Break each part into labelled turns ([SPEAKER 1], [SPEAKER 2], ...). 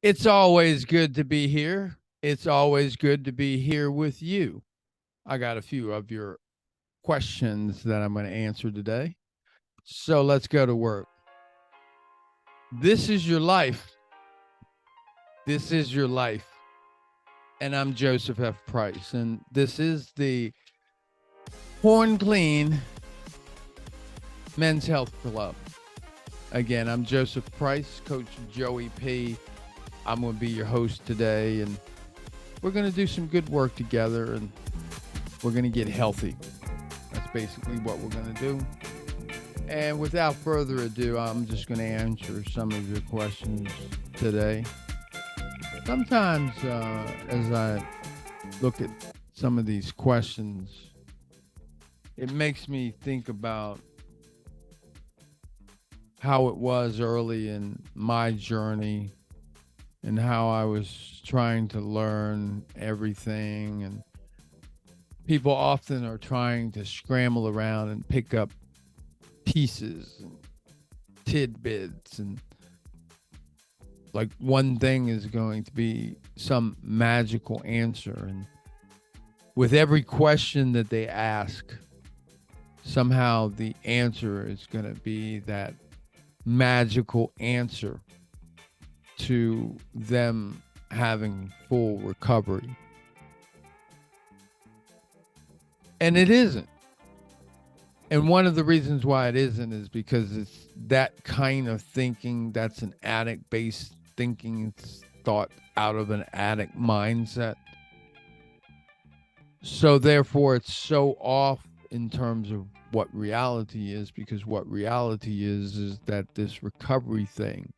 [SPEAKER 1] It's always good to be here. It's always good to be here with you. I got a few of your questions that I'm going to answer today. So let's go to work. This is your life. This is your life. And I'm Joseph F. Price. And this is the Horn Clean Men's Health Club. Again, I'm Joseph Price, Coach Joey P. I'm going to be your host today. And we're going to do some good work together. And we're going to get healthy. That's basically what we're going to do. And without further ado, I'm just going to answer some of your questions today. Sometimes as I look at some of these questions, it makes me think about how it was early in my journey and how I was trying to learn everything. And people often are trying to scramble around and pick up pieces and tidbits, and like one thing is going to be some magical answer. And with every question that they ask, somehow the answer is going to be that magical answer to them having full recovery. And it isn't. And one of the reasons why it isn't is because it's that kind of thinking that's an addict-based thinking. It's thought out of an addict mindset. So therefore, it's so off in terms of what reality is, because what reality is that this recovery thing,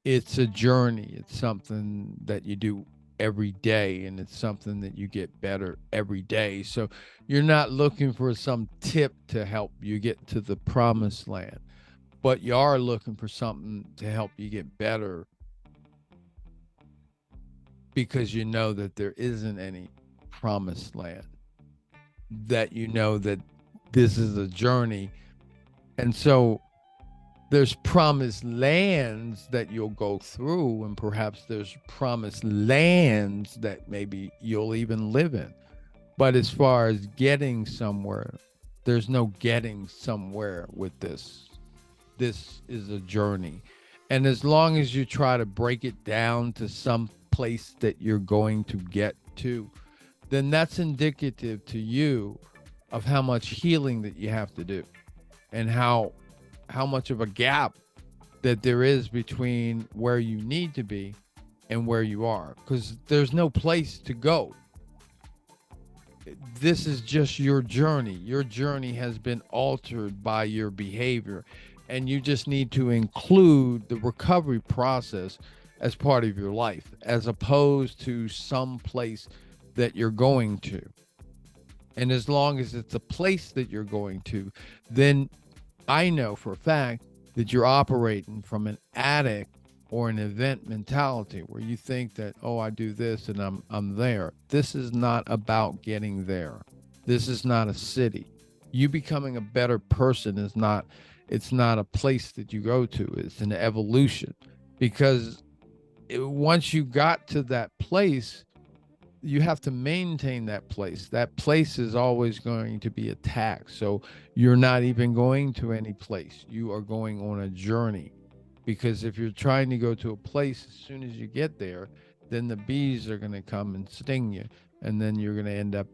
[SPEAKER 1] it's a journey. It's something that you do every day, and it's something that you get better every day. So you're not looking for some tip to help you get to the promised land, but you are looking for something to help you get better, because you know that there isn't any promised land, that you know that this is a journey. And so there's promised lands that you'll go through, and perhaps there's promised lands that maybe you'll even live in. But as far as getting somewhere, there's no getting somewhere with this. This is a journey. And as long as you try to break it down to some place that you're going to get to, then that's indicative to you of how much healing that you have to do, and how much of a gap that there is between where you need to be and where you are, because there's no place to go. This is just your journey. Your journey has been altered by your behavior, and you just need to include the recovery process as part of your life, as opposed to some place that you're going to. And as long as it's a place that you're going to, then I know for a fact that you're operating from an addict or an event mentality, where you think that, oh, I do this and I'm there. This is not about getting there. This is not a city. You becoming a better person is not, it's not a place that you go to. It's an evolution, because once you got to that place, you have to maintain that place. That place is always going to be attacked. So you're not even going to any place. You are going on a journey, because if you're trying to go to a place, as soon as you get there, then the bees are going to come and sting you. And then you're going to end up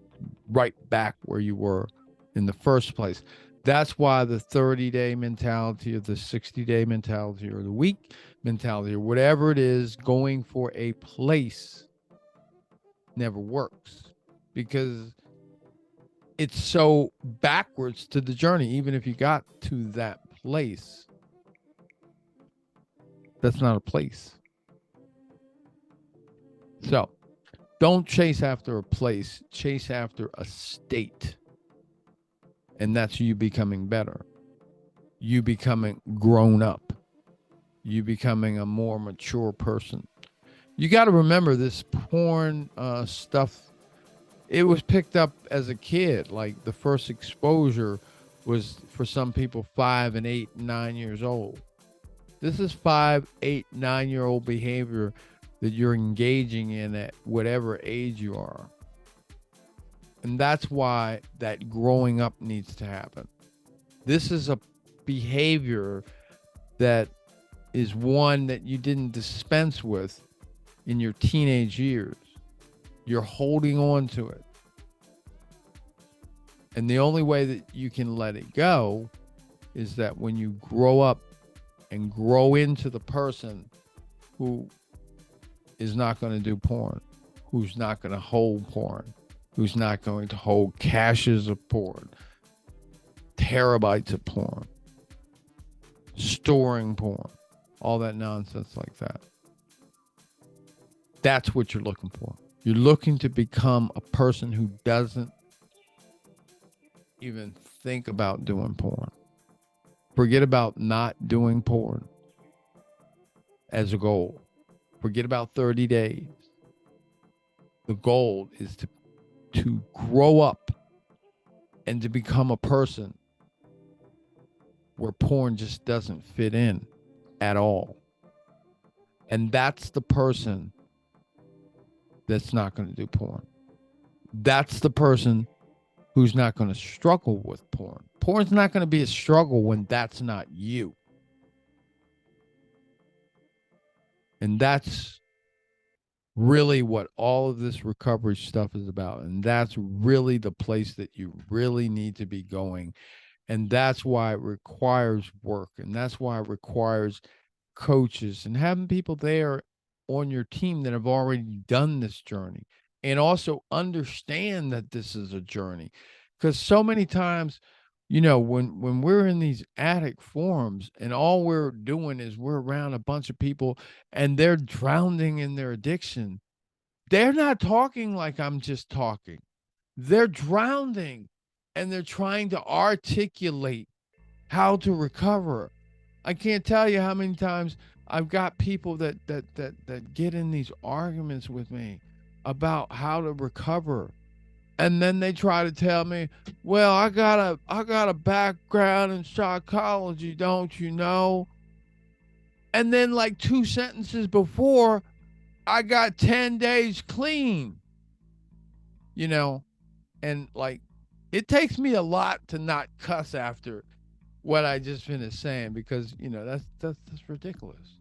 [SPEAKER 1] right back where you were in the first place. That's why the 30-day mentality, or the 60-day mentality, or the week mentality, or whatever it is, going for a place never works, because it's so backwards to the journey. Even if you got to that place, that's not a place. So don't chase after a place, chase after a state. And that's you becoming better, you becoming grown up, you becoming a more mature person. You got to remember, this porn stuff, it was picked up as a kid. Like, the first exposure was, for some people, 5 and 8 and 9 years old. This is 5, 8, 9-year-old behavior that you're engaging in at whatever age you are. And that's why that growing up needs to happen. This is a behavior that is one that you didn't dispense with in your teenage years. You're holding on to it. And the only way that you can let it go is that when you grow up and grow into the person who is not going to do porn, who's not going to hold porn, who's not going to hold caches of porn, terabytes of porn, storing porn, all that nonsense like that. That's what you're looking for. You're looking to become a person who doesn't even think about doing porn. Forget about not doing porn as a goal. Forget about 30 days. The goal is to grow up and to become a person where porn just doesn't fit in at all. And that's the person that's not going to do porn. That's the person who's not going to struggle with porn. Porn's not going to be a struggle when that's not you. And that's really what all of this recovery stuff is about. And that's really the place that you really need to be going. And that's why it requires work. And that's why it requires coaches and having people there on your team that have already done this journey and also understand that this is a journey. Because so many times, when we're in these addict forums and all we're doing is we're around a bunch of people and they're drowning in their addiction, they're not talking like I'm just talking. They're drowning and they're trying to articulate how to recover. I can't tell you how many times I've got people that get in these arguments with me about how to recover. And then they try to tell me, well, I got a background in psychology, don't you know? And then like 2 sentences before, I got 10 days clean. And like it takes me a lot to not cuss after what I just finished saying because, that's ridiculous.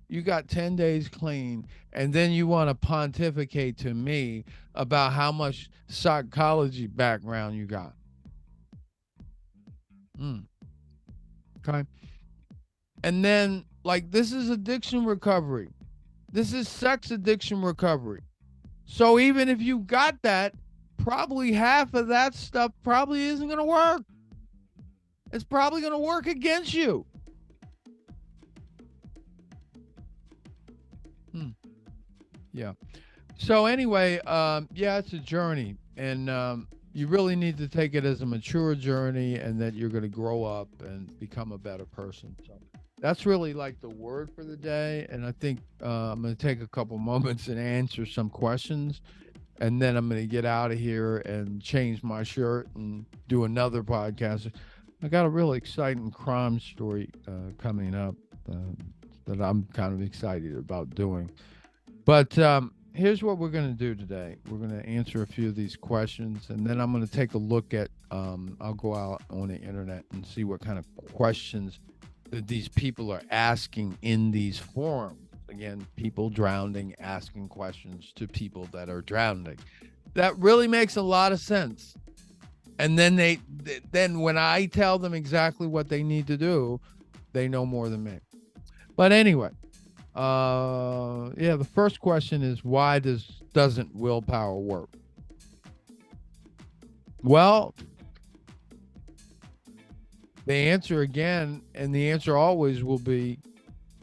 [SPEAKER 1] You got 10 days clean, and then you want to pontificate to me about how much psychology background you got. Okay. And then, like, this is addiction recovery. This is sex addiction recovery. So even if you got that, probably half of that stuff probably isn't going to work. It's probably going to work against you. Yeah. So anyway, it's a journey, and you really need to take it as a mature journey, and that you're going to grow up and become a better person. So that's really like the word for the day. And I think I'm going to take a couple moments and answer some questions, and then I'm going to get out of here and change my shirt and do another podcast. I got a really exciting crime story coming up that I'm kind of excited about doing. But here's what we're going to do today. We're going to answer a few of these questions, and then I'm going to take a look at, I'll go out on the internet and see what kind of questions that these people are asking in these forums. Again, people drowning, asking questions to people that are drowning. That really makes a lot of sense. And then then when I tell them exactly what they need to do, they know more than me. But anyway, the first question is, why doesn't willpower work? Well, the answer again, and the answer always will be,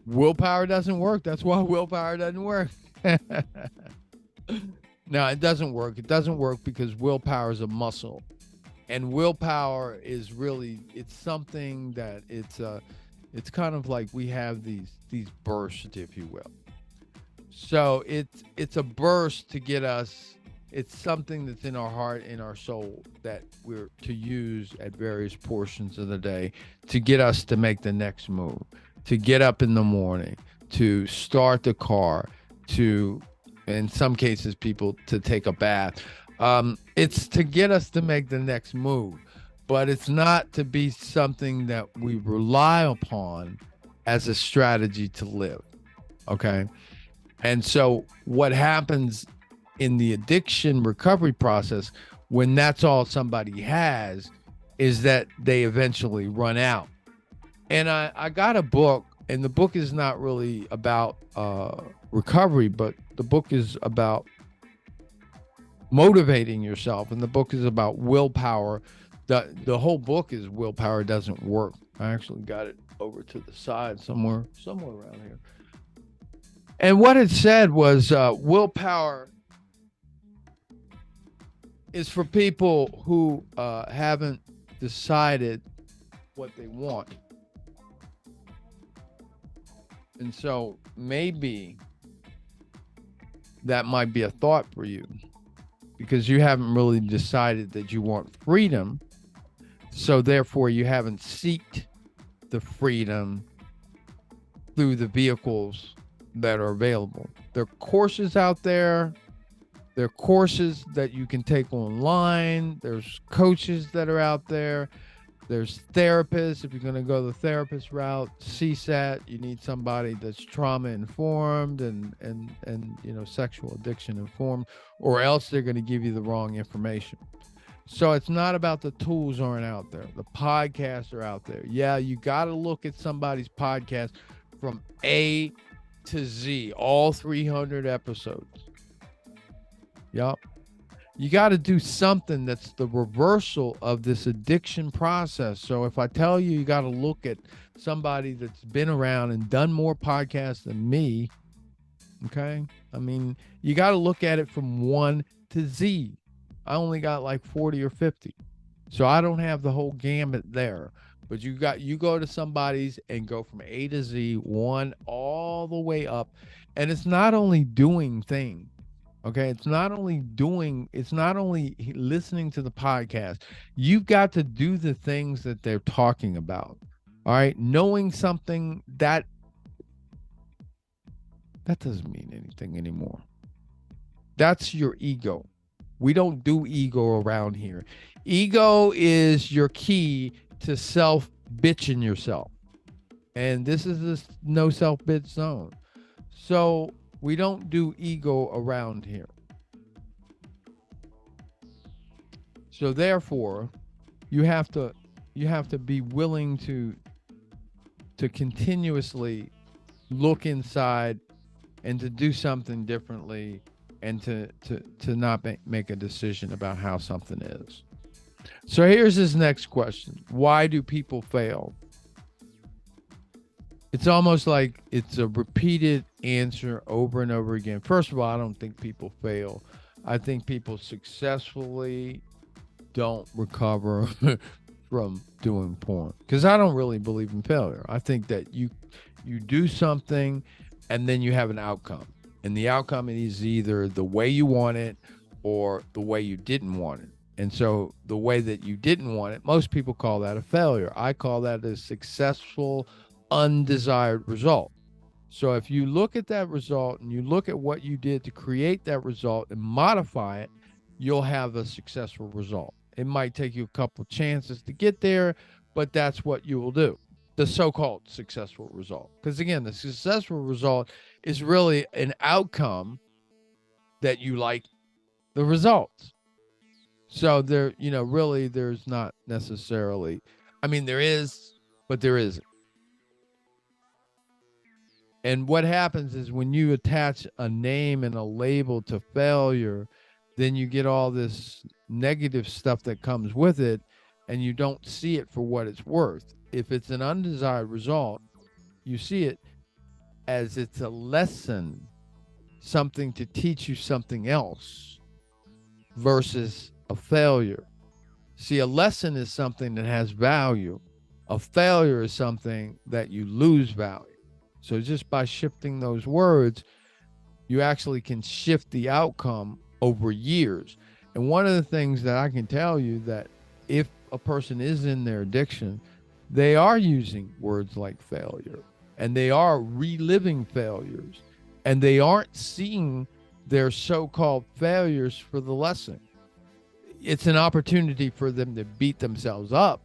[SPEAKER 1] willpower doesn't work. That's why willpower doesn't work. No, it doesn't work. It doesn't work because willpower is a muscle. And willpower is really, it's something that it's kind of like we have these bursts, if you will. So it's a burst to get us. It's something that's in our heart, in our soul, that we're to use at various portions of the day to get us to make the next move, to get up in the morning, to start the car, to, in some cases, people to take a bath. It's to get us to make the next move, but it's not to be something that we rely upon as a strategy to live. Okay. And so what happens in the addiction recovery process when that's all somebody has is that they eventually run out. And I got a book, and the book is not really about recovery, but the book is about motivating yourself, and the book is about willpower. The whole book is willpower doesn't work. I actually got it over to the side somewhere around here. And what it said was willpower is for people who haven't decided what they want. And so maybe that might be a thought for you, because you haven't really decided that you want freedom. So therefore you haven't sought the freedom through the vehicles that are available. There are courses out there. There are courses that you can take online. There's coaches that are out there. There's therapists. If you're going to go the therapist route, CSAT, you need somebody that's trauma informed and sexual addiction informed, or else they're going to give you the wrong information. So it's not about the tools aren't out there. The podcasts are out there. Yeah, you got to look at somebody's podcast from A to Z, all 300 episodes. Yep. You got to do something that's the reversal of this addiction process. So if I tell you, you got to look at somebody that's been around and done more podcasts than me, okay? I mean, you got to look at it from 1 to Z. I only got like 40 or 50. So I don't have the whole gamut there. But you go to somebody's and go from A to Z, 1 all the way up. And it's not only doing things. Okay, it's not only listening to the podcast. You've got to do the things that they're talking about. All right, knowing something that doesn't mean anything anymore. That's your ego. We don't do ego around here. Ego is your key to self-bitching yourself. And this is this no self-bitch zone. So we don't do ego around here. So therefore, you have to be willing to continuously look inside and to do something differently, and to not make a decision about how something is. So here's his next question. Why do people fail? It's almost like it's a repeated answer over and over again. First of all, I don't think people fail. I think people successfully don't recover from doing porn, because I don't really believe in failure. I think that you do something and then you have an outcome, and the outcome is either the way you want it or the way you didn't want it. And so the way that you didn't want it, most people call that a failure. I call that a successful undesired result. So if you look at that result and you look at what you did to create that result and modify it, you'll have a successful result. It might take you a couple chances to get there, but that's what you will do. The so-called successful result. Because again, the successful result is really an outcome that you like the results. So there, really there's not necessarily, I mean, there is, but there isn't. And what happens is when you attach a name and a label to failure, then you get all this negative stuff that comes with it, and you don't see it for what it's worth. If it's an undesired result, you see it as it's a lesson, something to teach you something else, versus a failure. See, a lesson is something that has value. A failure is something that you lose value. So just by shifting those words, you actually can shift the outcome over years. And one of the things that I can tell you, that if a person is in their addiction, they are using words like failure, and they are reliving failures. and they aren't seeing their so-called failures for the lesson. It's an opportunity for them to beat themselves up,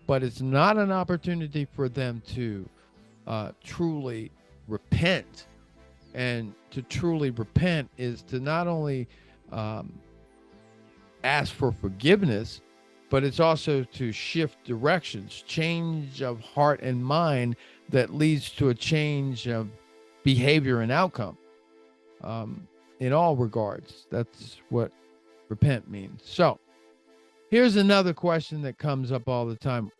[SPEAKER 1] but it's not an opportunity for them to truly repent. And to truly repent is to not only ask for forgiveness, but it's also to shift directions, change of heart and mind that leads to a change of behavior and outcome. In all regards, that's what repent means. So here's another question that comes up all the time.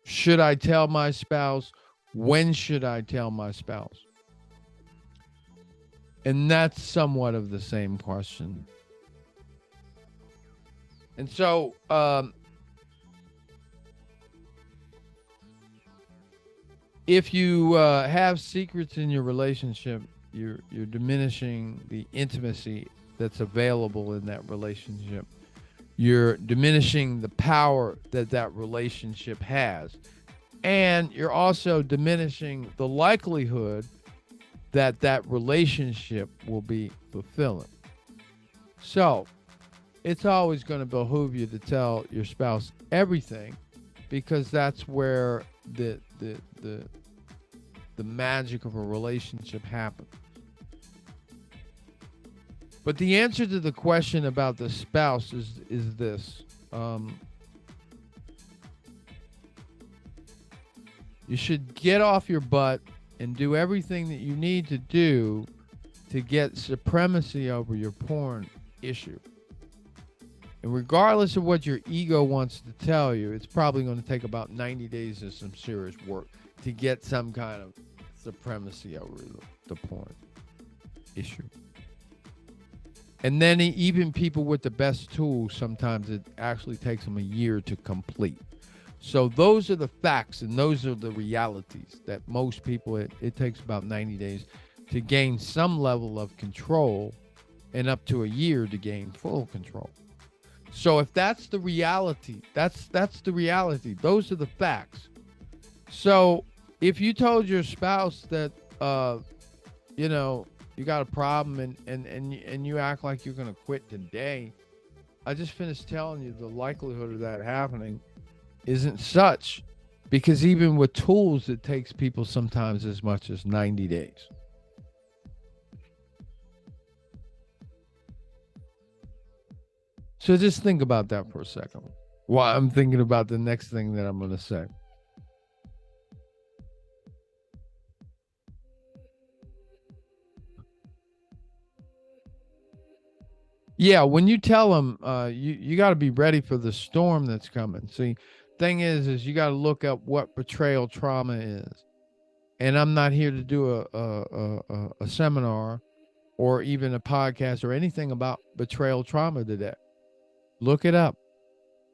[SPEAKER 1] Should I tell my spouse? When should I tell my spouse? And that's somewhat of the same question. And so, if you have secrets in your relationship, you're diminishing the intimacy that's available in that relationship. You're diminishing the power that that relationship has. And you're also diminishing the likelihood that that relationship will be fulfilling. So it's always going to behoove you to tell your spouse everything, because that's where the magic of a relationship happens. But the answer to the question about the spouse is this. You should get off your butt and do everything that you need to do to get supremacy over your porn issue. And regardless of what your ego wants to tell you, it's probably going to take about 90 days of some serious work to get some kind of supremacy over the porn issue. And then even people with the best tools, sometimes it actually takes them a year to complete. So those are the facts, and those are the realities that most people, it takes about 90 days to gain some level of control, and up to a year to gain full control. So if that's the reality, that's the reality. Those are the facts. So if you told your spouse that, you got a problem and you act like you're going to quit today, I just finished telling you the likelihood of that happening isn't such, because even with tools, it takes people sometimes as much as 90 days. So just think about that for a second while I'm thinking about the next thing that I'm going to say. Yeah, when you tell them, you got to be ready for the storm that's coming. See, thing is you got to look up what betrayal trauma is. And I'm not here to do a seminar or even a podcast or anything about betrayal trauma today. Look it up.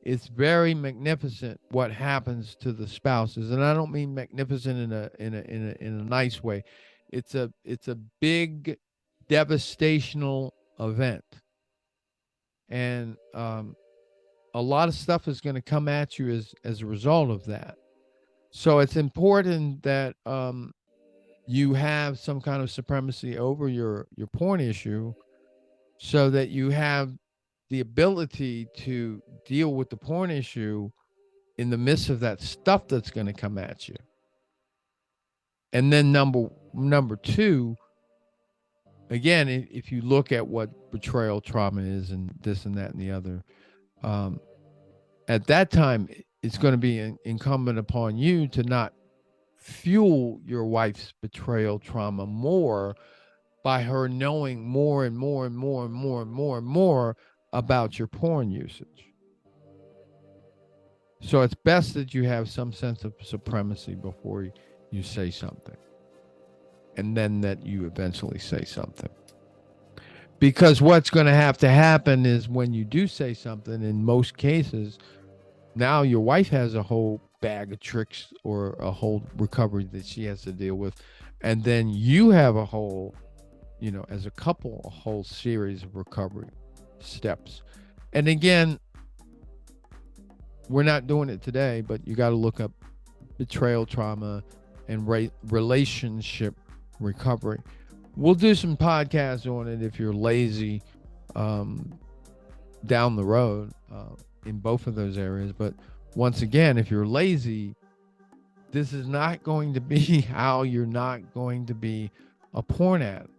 [SPEAKER 1] It's very magnificent what happens to the spouses, and I don't mean magnificent in a nice way. It's a big devastational event. And a lot of stuff is going to come at you as a result of that. So it's important that you have some kind of supremacy over your porn issue, so that you have the ability to deal with the porn issue in the midst of that stuff that's going to come at you. And then number two, again, if you look at what betrayal trauma is and this and that and the other, at that time, it's going to be incumbent upon you to not fuel your wife's betrayal trauma more by her knowing more and more and more and more and more and more about your porn usage. So it's best that you have some sense of supremacy before you say something, and then that you eventually say something. Because what's going to happen is when you do say something, in most cases, now your wife has a whole bag of tricks or a whole recovery that she has to deal with. And then you have a whole, as a couple, a whole series of recovery steps. And again, we're not doing it today, but you got to look up betrayal trauma and relationship recovery. We'll do some podcasts on it if you're lazy down the road in both of those areas. But once again, if you're lazy, this is not going to be how you're not going to be a porn addict.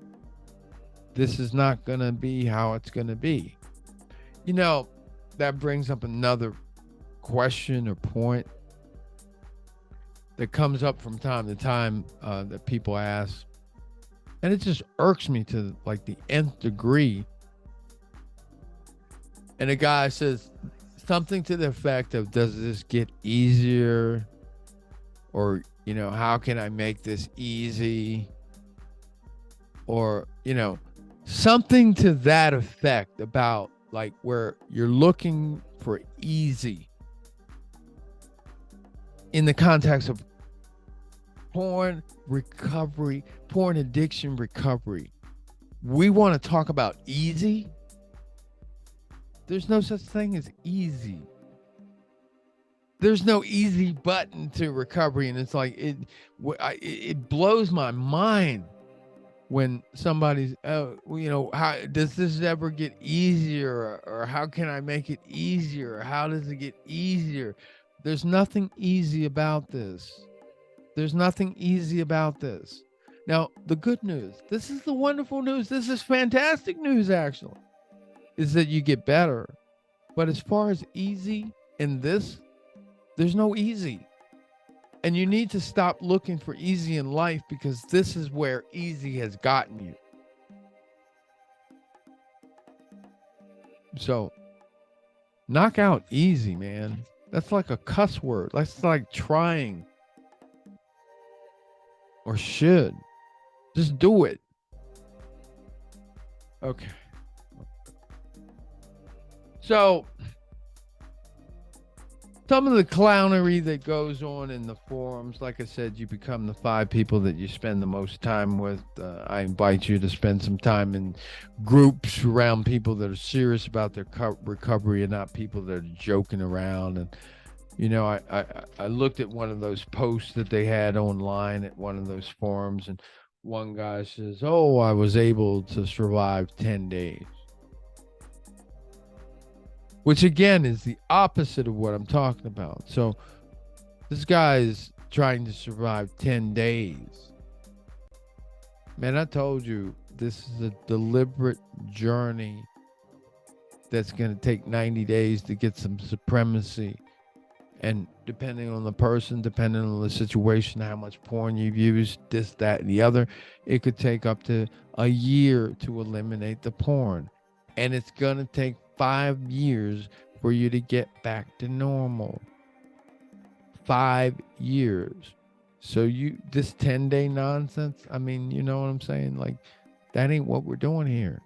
[SPEAKER 1] This is not going to be how it's going to be. You know, that brings up another question or point that comes up from time to time that people ask. And it just irks me to like the nth degree. And a guy says something to the effect of, does this get easier? Or, you know, how can I make this easy? Or, you know, something to that effect about like where you're looking for easy in the context of porn recovery, porn addiction recovery. We want to talk about easy. There's no such thing as easy. There's no easy button to recovery. And it's like, it blows my mind when somebody's, you know, how does this ever get easier? Or how can I make it easier? Or how does it get easier? There's nothing easy about this. There's nothing easy about this. Now, the good news, this is the wonderful news. This is fantastic news, actually, is that you get better. But as far as easy in this, there's no easy. And you need to stop looking for easy in life, because this is where easy has gotten you. So, knock out easy, man. That's like a cuss word. That's like trying. Or should. Just do it. Okay. So, some of the clownery that goes on in the forums, like I said, you become the 5 people that you spend the most time with. I invite you to spend some time in groups around people that are serious about their recovery and not people that are joking around. And, you know, I looked at one of those posts that they had online at one of those forums, and one guy says, "Oh, I was able to survive 10 days." Which again is the opposite of what I'm talking about. So this guy is trying to survive 10 days. Man, I told you, this is a deliberate journey that's going to take 90 days to get some supremacy. And depending on the person, depending on the situation, how much porn you've used, this, that, and the other, it could take up to a year to eliminate the porn. And it's going to take 5 years for you to get back to normal. 5 years. So this 10-day nonsense, I mean, you know what I'm saying? Like, that ain't what we're doing here.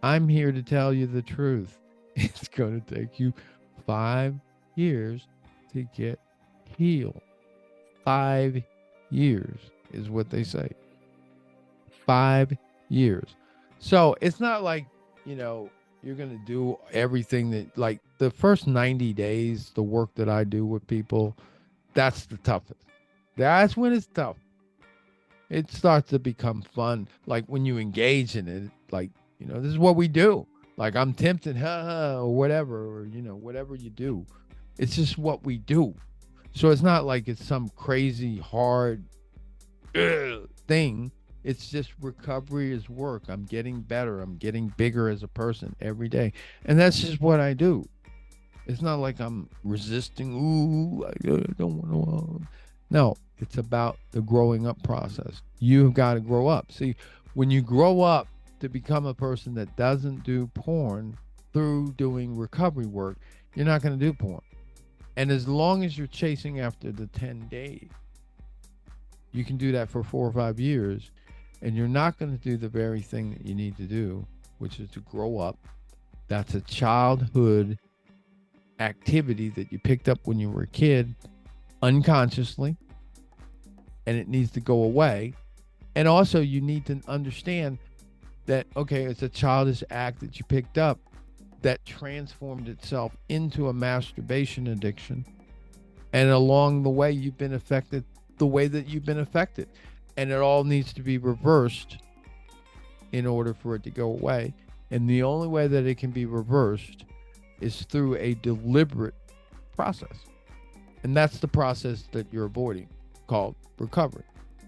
[SPEAKER 1] I'm here to tell you the truth. It's going to take you 5 years to get healed. 5 years is what they say. 5 years. So it's not like, you know, you're going to do everything that, like, the first 90 days, the work that I do with people, that's the toughest. That's when it's tough. It starts to become fun. Like when you engage in it, like, you know, this is what we do. Like, I'm tempted, or whatever, or, you know, whatever you do. It's just what we do. So it's not like it's some crazy hard thing. It's just recovery is work. I'm getting better. I'm getting bigger as a person every day. And that's just what I do. It's not like I'm resisting. Ooh, I don't want to. No, it's about the growing up process. You've got to grow up. See, when you grow up to become a person that doesn't do porn through doing recovery work, you're not going to do porn. And as long as you're chasing after the 10 days, you can do that for 4 or 5 years. And you're not going to do the very thing that you need to do, which is to grow up. That's a childhood activity that you picked up when you were a kid unconsciously, and it needs to go away. And also you need to understand that, okay, it's a childish act that you picked up that transformed itself into a masturbation addiction. And along the way, you've been affected the way that you've been affected. And it all needs to be reversed in order for it to go away. And the only way that it can be reversed is through a deliberate process. And that's the process that you're avoiding, called recovery.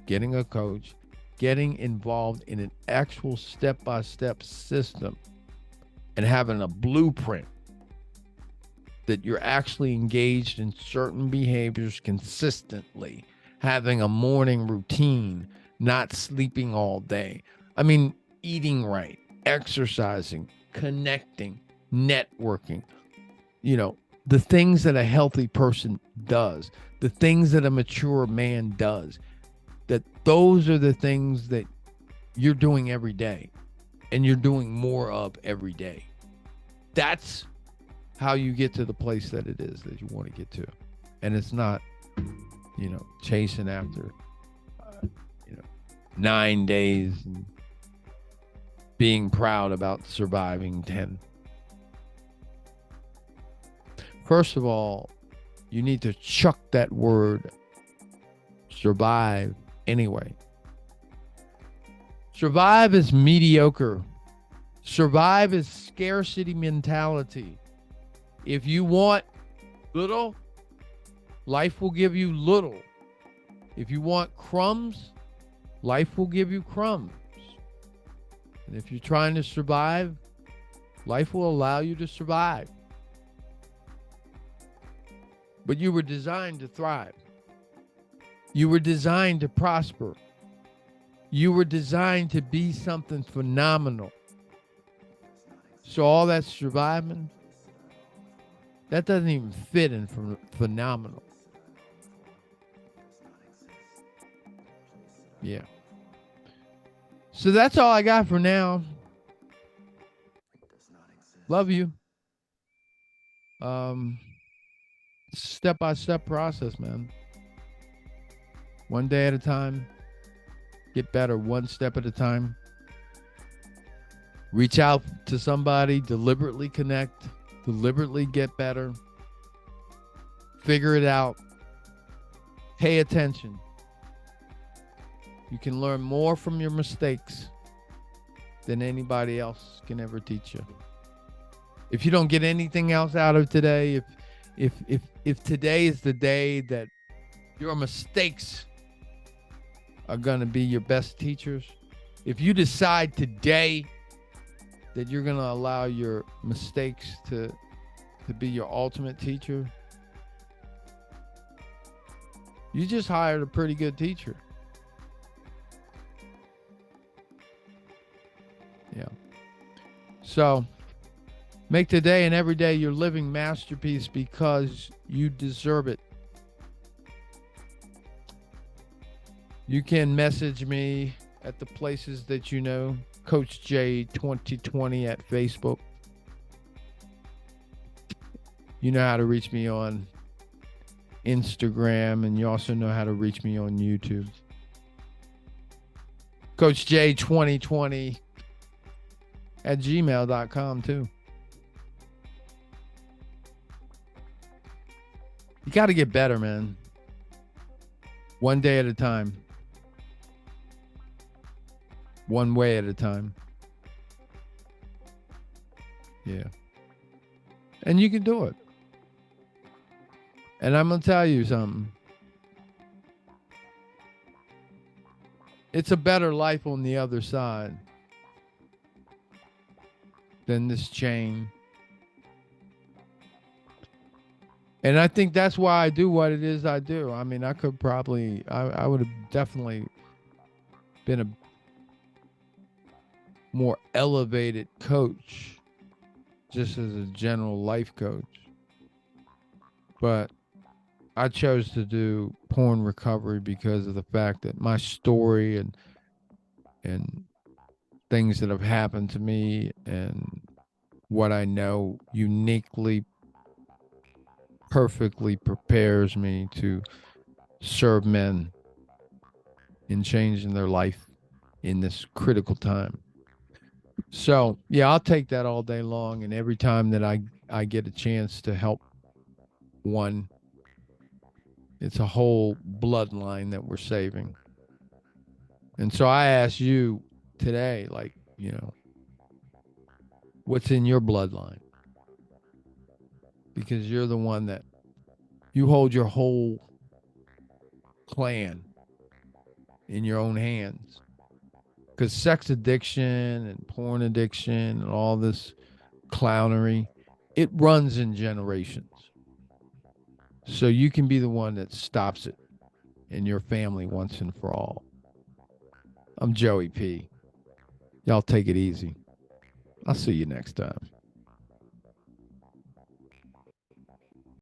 [SPEAKER 1] Getting a coach, getting involved in an actual step-by-step system, and having a blueprint that you're actually engaged in certain behaviors consistently, having a morning routine, not sleeping all day. I mean, eating right, exercising, connecting, networking, the things that a healthy person does, the things that a mature man does, that those are the things that you're doing every day and you're doing more of every day. That's how you get to the place that it is that you want to get to. And it's not, chasing after, 9 days and being proud about surviving 10. First of all, you need to chuck that word survive anyway. Survive is mediocre. Survive is scarcity mentality. If you want little, life will give you little. If you want crumbs, life will give you crumbs. And if you're trying to survive, life will allow you to survive. But you were designed to thrive. You were designed to prosper. You were designed to be something phenomenal. So all that surviving, that doesn't even fit in phenomenal. Yeah. So that's all I got for now. Love you. Step-by-step process, man. One day at a time. Get better one step at a time. Reach out to somebody, deliberately connect, deliberately get better. Figure it out. Pay attention. You can learn more from your mistakes than anybody else can ever teach you. If you don't get anything else out of today, if today is the day that your mistakes are going to be your best teachers, if you decide today that you're going to allow your mistakes to be your ultimate teacher, you just hired a pretty good teacher. Yeah. So make today and every day your living masterpiece because you deserve it. You can message me at the places that you know. Coach J 2020 at Facebook. You know how to reach me on Instagram, and you also know how to reach me on YouTube. Coach J 2020 at gmail.com too. You got to get better, man. One day at a time. One way at a time. Yeah. And you can do it. And I'm going to tell you something. It's a better life on the other side than this chain. And I think that's why I do what it is I do. I mean, I could probably, I would have definitely been a more elevated coach, just as a general life coach. But I chose to do porn recovery because of the fact that my story and things that have happened to me and what I know uniquely, perfectly prepares me to serve men in changing their life in this critical time. So, yeah, I'll take that all day long. And every time that I get a chance to help one It's a whole bloodline that we're saving. And so I ask you today, like, what's in your bloodline? Because you're the one that you hold your whole clan in your own hands. Because sex addiction and porn addiction and all this clownery, it runs in generations. So you can be the one that stops it in your family once and for all. I'm Joey P. Y'all take it easy. I'll see you next time.